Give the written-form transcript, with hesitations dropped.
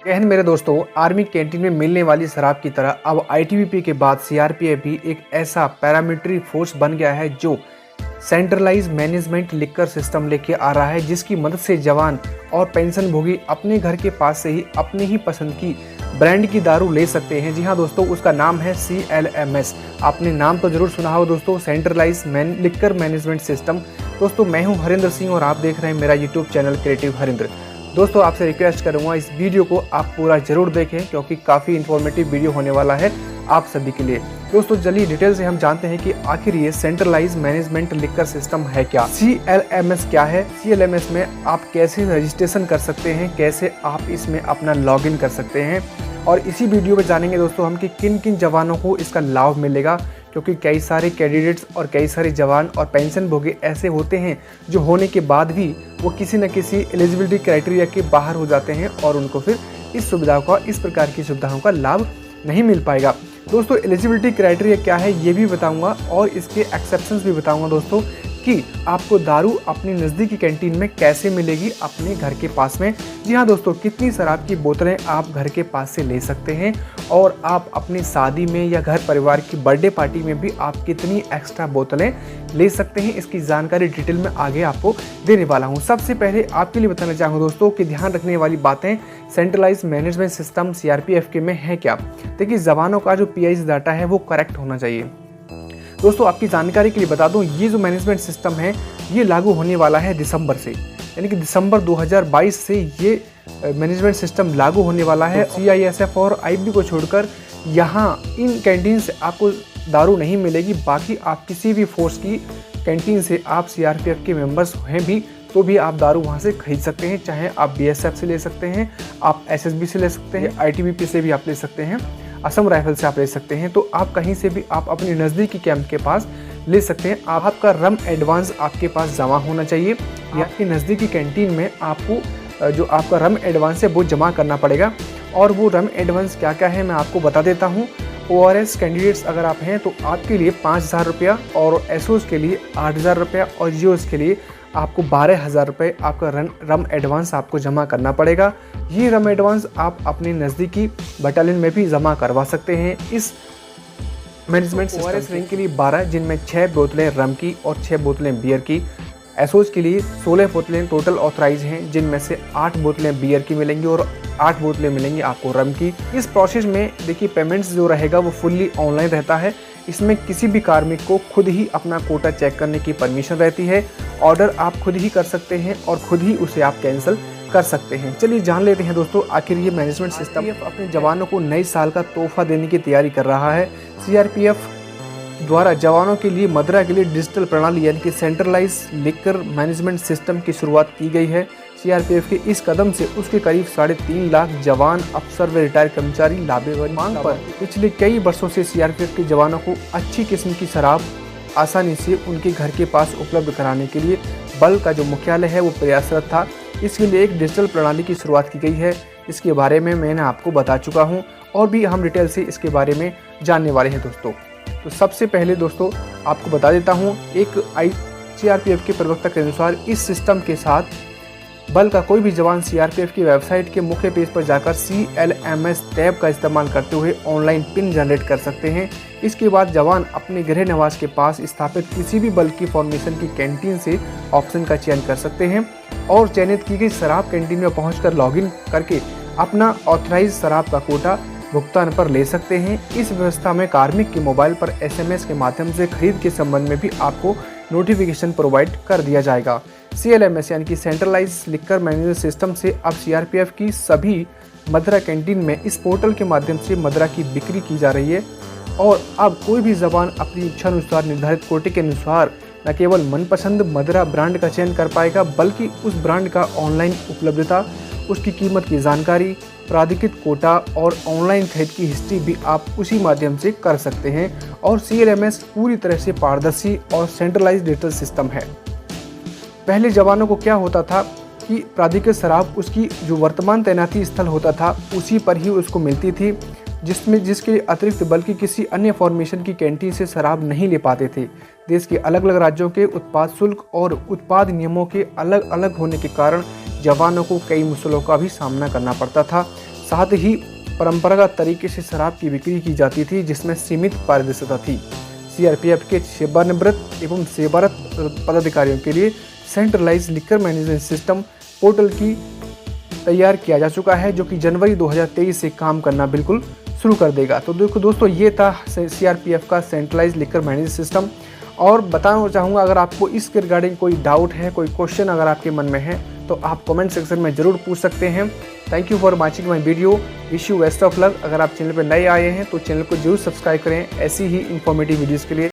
कहन मेरे दोस्तों, आर्मी कैंटीन में मिलने वाली शराब की तरह अब आईटीबीपी के बाद सीआरपीएफ भी एक ऐसा पैरामिलिट्री फोर्स बन गया है जो सेंट्रलाइज मैनेजमेंट लिकर सिस्टम लेके आ रहा है, जिसकी मदद से जवान और पेंशन भोगी अपने घर के पास से ही अपनी ही पसंद की ब्रांड की दारू ले सकते हैं। जी हाँ दोस्तों, उसका नाम है CLMS। आपने नाम तो जरूर सुना हो दोस्तों, सेंट्रलाइज लिकर मैनेजमेंट सिस्टम। दोस्तों मैं हूँ हरिंद्र सिंह और आप देख रहे हैं मेरा यूट्यूब चैनल क्रिएटिव हरिंद्र। दोस्तों आपसे रिक्वेस्ट करूंगा इस वीडियो को आप पूरा जरूर देखें, क्योंकि काफ़ी इन्फॉर्मेटिव वीडियो होने वाला है आप सभी के लिए। दोस्तों चलिए डिटेल से हम जानते हैं कि आखिर ये सेंट्रलाइज मैनेजमेंट लिकर सिस्टम है क्या, CLMS क्या है, CLMS में आप कैसे रजिस्ट्रेशन कर सकते हैं, कैसे आप इसमें अपना लॉगिन कर सकते हैं, और इसी वीडियो में जानेंगे दोस्तों हम कि किन किन जवानों को इसका लाभ मिलेगा। क्योंकि कई सारे कैंडिडेट्स और कई सारे जवान और पेंशन भोगी ऐसे होते हैं जो होने के बाद भी वो किसी न किसी एलिजिबिलिटी क्राइटेरिया के बाहर हो जाते हैं और उनको फिर इस प्रकार की सुविधाओं का लाभ नहीं मिल पाएगा। दोस्तों एलिजिबिलिटी क्राइटेरिया क्या है ये भी बताऊंगा और इसके एक्सेप्शंस भी बताऊंगा दोस्तों, कि आपको दारू अपनी नज़दीकी कैंटीन में कैसे मिलेगी अपने घर के पास में। जी हाँ दोस्तों, कितनी शराब की बोतलें आप घर के पास से ले सकते हैं और आप अपनी शादी में या घर परिवार की बर्थडे पार्टी में भी आप कितनी एक्स्ट्रा बोतलें ले सकते हैं, इसकी जानकारी डिटेल में आगे आपको देने वाला हूँ। सबसे पहले आपके लिए बताना चाहूँगा दोस्तों कि ध्यान रखने वाली बातें सेंट्रलाइज मैनेजमेंट सिस्टम CRPF के में है क्या। देखिए जवानों का जो PIC डाटा है वो करेक्ट होना चाहिए। दोस्तों आपकी जानकारी के लिए बता दूं, ये जो मैनेजमेंट सिस्टम है ये लागू होने वाला है दिसंबर से, यानी कि दिसंबर 2022 से ये मैनेजमेंट सिस्टम लागू होने वाला है। CISF और IB को छोड़कर यहाँ इन कैंटीन से आपको दारू नहीं मिलेगी। बाकी आप किसी भी फोर्स की कैंटीन से आप CRPF के मेंबर्स हैं भी तो भी आप दारू वहाँ से खरीद सकते हैं। चाहे आप BSF से ले सकते हैं, आप SSB से ले सकते हैं, ITBP से भी आप ले सकते हैं, असम राइफल से आप ले सकते हैं। तो आप कहीं से भी आप अपने नज़दीकी कैंप के पास ले सकते हैं। आपका रम एडवांस आपके पास जमा होना चाहिए, या आपकी नज़दीकी कैंटीन में आपको जो आपका रम एडवांस है वो जमा करना पड़ेगा। और वो रम एडवांस क्या क्या है मैं आपको बता देता हूँ। ORS कैंडिडेट्स अगर आप हैं तो आपके लिए 5,000 रुपया, और SOs के लिए 8,000 रुपया, और GOs के लिए आपको 12,000 रुपये आपका रम एडवांस आपको जमा करना पड़ेगा। ये रम एडवांस आप अपने नज़दीकी बटालियन में भी जमा करवा सकते हैं। इस मैनेजमेंट ORS रैंक के लिए 12, जिनमें 6 बोतलें रम की और 6 बोतलें बियर की। SOs के लिए 16 बोतलें टोटल ऑथराइज हैं, जिनमें से 8 बोतलें बियर की मिलेंगी और 8 बोतलें मिलेंगी आपको रम की। इस प्रोसेस में देखिए पेमेंट्स जो रहेगा वो फुल्ली ऑनलाइन रहता है। इसमें किसी भी कार्मिक को खुद ही अपना कोटा चेक करने की परमिशन रहती है। ऑर्डर आप खुद ही कर सकते हैं और खुद ही उसे आप कैंसिल कर सकते हैं। चलिए जान लेते हैं दोस्तों आखिर ये मैनेजमेंट सिस्टम अपने जवानों को नए साल का तोहफा देने की तैयारी कर रहा है। CRPF द्वारा जवानों के लिए मदरा के लिए डिजिटल प्रणाली यानी कि सेंट्रलाइज लिकर मैनेजमेंट सिस्टम की शुरुआत की गई है। CRPF के इस कदम से उसके करीब 3.5 लाख जवान, अफसर व रिटायर्ड कर्मचारी लाभेवन मांग पर पिछले कई वर्षों से CRPF के जवानों को अच्छी किस्म की शराब आसानी से उनके घर के पास उपलब्ध कराने के लिए बल का जो मुख्यालय है वो प्रयासरत था। इसके लिए एक डिजिटल प्रणाली की शुरुआत की गई है। इसके बारे में मैंने आपको बता चुका हूँ और भी हम डिटेल से इसके बारे में जानने वाले हैं दोस्तों। तो सबसे पहले दोस्तों आपको बता देता हूँ, एक CRPF के प्रवक्ता के अनुसार इस सिस्टम के साथ बल का कोई भी जवान CRPF की वेबसाइट के मुख्य पेज पर जाकर CLMS टैब का इस्तेमाल करते हुए ऑनलाइन पिन जनरेट कर सकते हैं। इसके बाद जवान अपने गृह निवास के पास स्थापित किसी भी बल की फॉर्मेशन की कैंटीन से ऑप्शन का चयन कर सकते हैं और चयनित की गई शराब कैंटीन में पहुंचकर लॉगिन करके अपना ऑथराइज शराब का कोटा भुगतान पर ले सकते हैं। इस व्यवस्था में कार्मिक के मोबाइल पर SMS के माध्यम से खरीद के संबंध में भी आपको नोटिफिकेशन प्रोवाइड कर दिया जाएगा। CLMS यानी कि सेंट्रलाइज लिकर मैनेजमेंट सिस्टम से अब CRPF की सभी मदरा कैंटीन में इस पोर्टल के माध्यम से मदरा की बिक्री की जा रही है। और अब कोई भी जवान अपनी इच्छा अनुसार निर्धारित कोटे के अनुसार न केवल मनपसंद मदरा ब्रांड का चयन कर पाएगा, बल्कि उस ब्रांड का ऑनलाइन उपलब्धता, उसकी कीमत की जानकारी, प्राधिकृत कोटा और ऑनलाइन खरीद की हिस्ट्री भी आप उसी माध्यम से कर सकते हैं। और CLMS पूरी तरह से पारदर्शी और सेंट्रलाइज्ड डिजिटल सिस्टम है। पहले जवानों को क्या होता था कि प्राधिकृत शराब उसकी जो वर्तमान तैनाती स्थल होता था उसी पर ही उसको मिलती थी, जिसके अतिरिक्त बल्कि किसी अन्य फॉर्मेशन की कैंटीन से शराब नहीं ले पाते थे। देश के अलग अलग राज्यों के उत्पाद शुल्क और उत्पाद नियमों के अलग अलग होने के कारण जवानों को कई मुश्किलों का भी सामना करना पड़ता था। साथ ही परंपरागत तरीके से शराब की बिक्री की जाती थी, जिसमें सीमित पारदर्शिता थी। सीआरपीएफ के सेवानिवृत्त एवं सेवारत पदाधिकारियों के लिए centralize liquor management system portal की तैयार किया जा चुका है, जो कि जनवरी 2023 से काम करना बिल्कुल शुरू कर देगा। तो देखो दोस्तों, ये था सीआरपीएफ का सेंट्रलाइज लिकर मैनेजमेंट सिस्टम। और बताना चाहूँगा, अगर आपको इसके रिगार्डिंग कोई डाउट है, कोई क्वेश्चन अगर आपके मन में है, तो आप कमेंट सेक्शन में ज़रूर पूछ सकते हैं। Thank you for watching my video. Wish you best of luck. अगर आप चैनल पर नए आए हैं तो चैनल को जरूर सब्सक्राइब करें ऐसी ही इंफॉर्मेटिव वीडियोज़ के लिए।